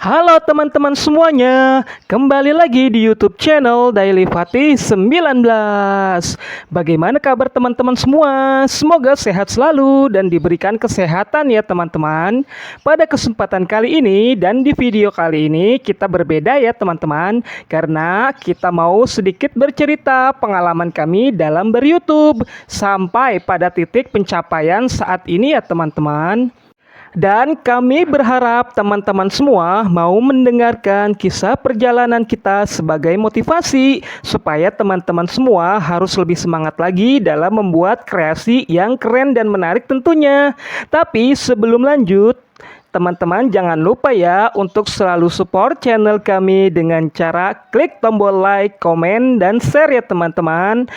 Halo teman-teman semuanya, kembali lagi di YouTube channel Daily Fatih 19. Bagaimana kabar teman-teman semua? Semoga sehat selalu dan diberikan kesehatan ya teman-teman. Pada kesempatan kali ini dan di video kali ini kita berbeda ya teman-teman, karena kita mau sedikit bercerita pengalaman kami dalam ber-YouTube sampai pada titik pencapaian saat ini ya teman-teman. Dan kami berharap teman-teman semua mau mendengarkan kisah perjalanan kita sebagai motivasi supaya teman-teman semua harus lebih semangat lagi dalam membuat kreasi yang keren dan menarik tentunya. Tapi sebelum lanjut, teman-teman jangan lupa ya untuk selalu support channel kami dengan cara klik tombol like, komen, dan share ya teman-teman.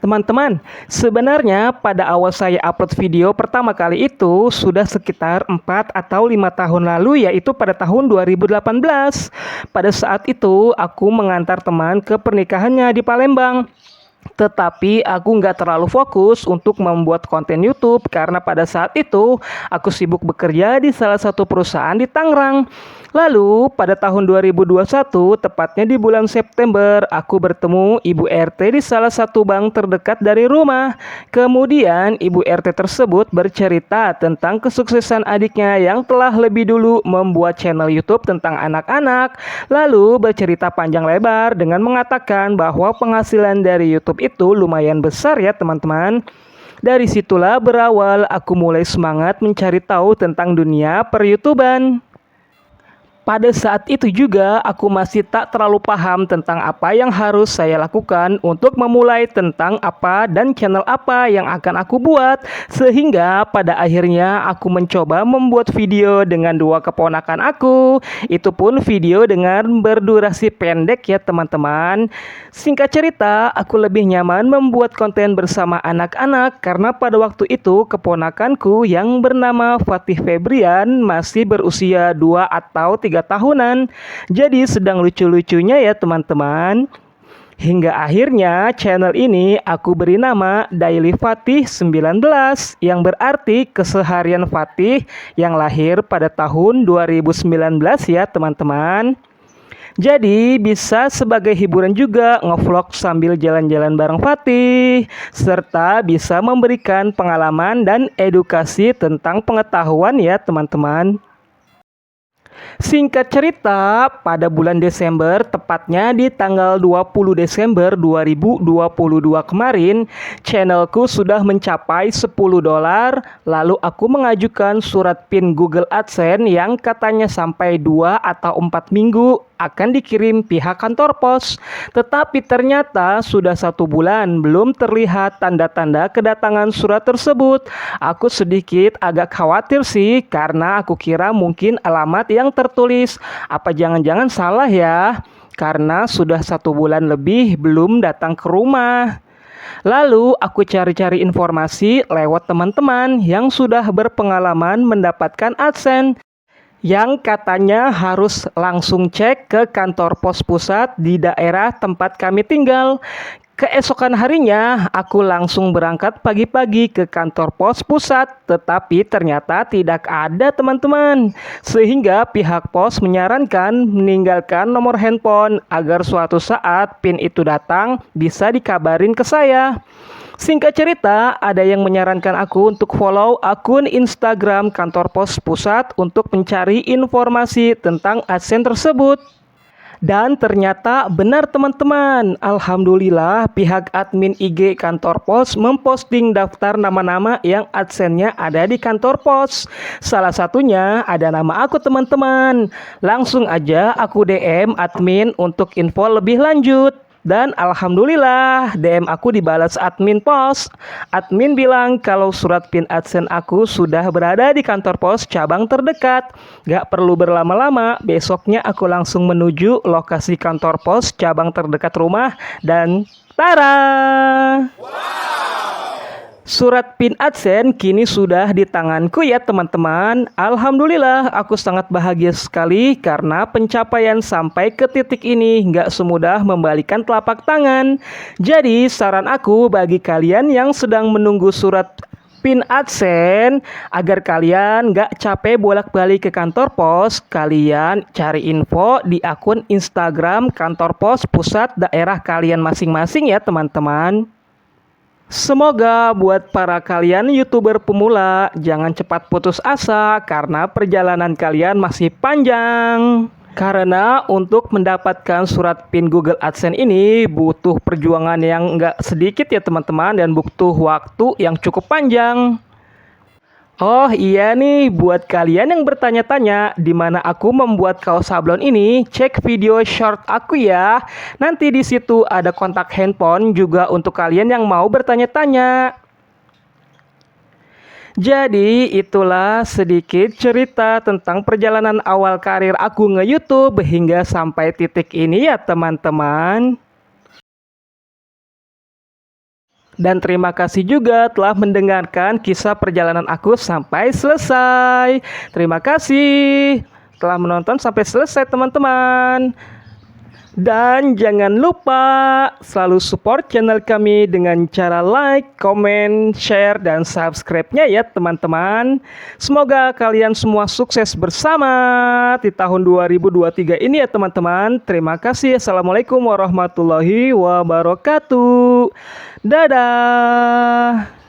Teman-teman, sebenarnya pada awal saya upload video pertama kali itu sudah sekitar 4 atau 5 tahun lalu, yaitu pada tahun 2018. Pada saat itu aku mengantar teman ke pernikahannya di Palembang. Tetapi aku nggak terlalu fokus untuk membuat konten YouTube karena pada saat itu aku sibuk bekerja di salah satu perusahaan di Tangerang. Lalu pada tahun 2021, tepatnya di bulan September, aku bertemu Ibu RT di salah satu bank terdekat dari rumah. Kemudian Ibu RT tersebut bercerita tentang kesuksesan adiknya yang telah lebih dulu membuat channel YouTube tentang anak-anak. Lalu bercerita panjang lebar dengan mengatakan bahwa penghasilan dari YouTube itu lumayan besar ya teman-teman. Dari situlah berawal aku mulai semangat mencari tahu tentang dunia per-YouTuban. Pada saat itu juga aku masih tak terlalu paham tentang apa yang harus saya lakukan untuk memulai tentang apa dan channel apa yang akan aku buat. Sehingga pada akhirnya aku mencoba membuat video dengan dua keponakan aku. Itu pun video dengan berdurasi pendek ya teman-teman. Singkat cerita, aku lebih nyaman membuat konten bersama anak-anak karena pada waktu itu keponakanku yang bernama Fatih Febrian masih berusia 2 atau 3 tahunan. Jadi sedang lucu-lucunya ya teman-teman. Hingga akhirnya channel ini aku beri nama Daily Fatih 19 yang berarti keseharian Fatih yang lahir pada tahun 2019 ya teman-teman. Jadi bisa sebagai hiburan juga ngevlog sambil jalan-jalan bareng Fatih, serta bisa memberikan pengalaman dan edukasi tentang pengetahuan ya teman-teman. Singkat cerita, pada bulan Desember, tepatnya di tanggal 20 Desember 2022 kemarin, channelku sudah mencapai $10, lalu aku mengajukan surat PIN Google AdSense yang katanya sampai 2 atau 4 minggu akan dikirim pihak kantor pos. Tetapi ternyata sudah 1 bulan belum terlihat tanda-tanda kedatangan surat tersebut. Aku sedikit agak khawatir sih karena aku kira mungkin alamat yang tertulis apa jangan-jangan salah ya, karena sudah 1 bulan lebih belum datang ke rumah. Lalu aku cari-cari informasi lewat teman-teman yang sudah berpengalaman mendapatkan AdSense, yang katanya harus langsung cek ke kantor pos pusat di daerah tempat kami tinggal. Keesokan harinya, aku langsung berangkat pagi-pagi ke kantor pos pusat, tetapi ternyata tidak ada teman-teman. Sehingga pihak pos menyarankan meninggalkan nomor handphone agar suatu saat PIN itu datang bisa dikabarin ke saya. Singkat cerita, ada yang menyarankan aku untuk follow akun Instagram kantor pos pusat untuk mencari informasi tentang AdSense tersebut. Dan ternyata benar teman-teman, alhamdulillah pihak admin IG kantor pos memposting daftar nama-nama yang AdSense-nya ada di kantor pos. Salah satunya ada nama aku teman-teman. Langsung aja aku DM admin untuk info lebih lanjut. Dan alhamdulillah DM aku dibalas admin pos. Admin bilang kalau surat PIN AdSense aku sudah berada di kantor pos cabang terdekat. Gak perlu berlama-lama, besoknya aku langsung menuju lokasi kantor pos cabang terdekat rumah dan tara! Surat PIN AdSense kini sudah di tanganku ya teman-teman. Alhamdulillah aku sangat bahagia sekali karena pencapaian sampai ke titik ini nggak semudah membalikan telapak tangan. Jadi saran aku bagi kalian yang sedang menunggu surat pin AdSense. Agar kalian nggak capek bolak-balik ke kantor pos, kalian cari info di akun Instagram kantor pos pusat daerah kalian masing-masing ya teman-teman. Semoga buat para kalian YouTuber pemula jangan cepat putus asa karena perjalanan kalian masih panjang. Karena untuk mendapatkan surat PIN Google AdSense ini butuh perjuangan yang nggak sedikit ya teman-teman, dan butuh waktu yang cukup panjang. Oh iya nih, buat kalian yang bertanya-tanya di mana aku membuat kaos sablon ini, cek video short aku ya. Nanti di situ ada kontak handphone juga untuk kalian yang mau bertanya-tanya. Jadi itulah sedikit cerita tentang perjalanan awal karir aku nge-YouTube hingga sampai titik ini ya teman-teman. Dan terima kasih juga telah mendengarkan kisah perjalanan aku sampai selesai. Terima kasih telah menonton sampai selesai teman-teman. Dan jangan lupa selalu support channel kami dengan cara like, comment, share, dan subscribe-nya ya teman-teman. Semoga kalian semua sukses bersama di tahun 2023 ini ya teman-teman. Terima kasih. Assalamualaikum warahmatullahi wabarakatuh. Dadah.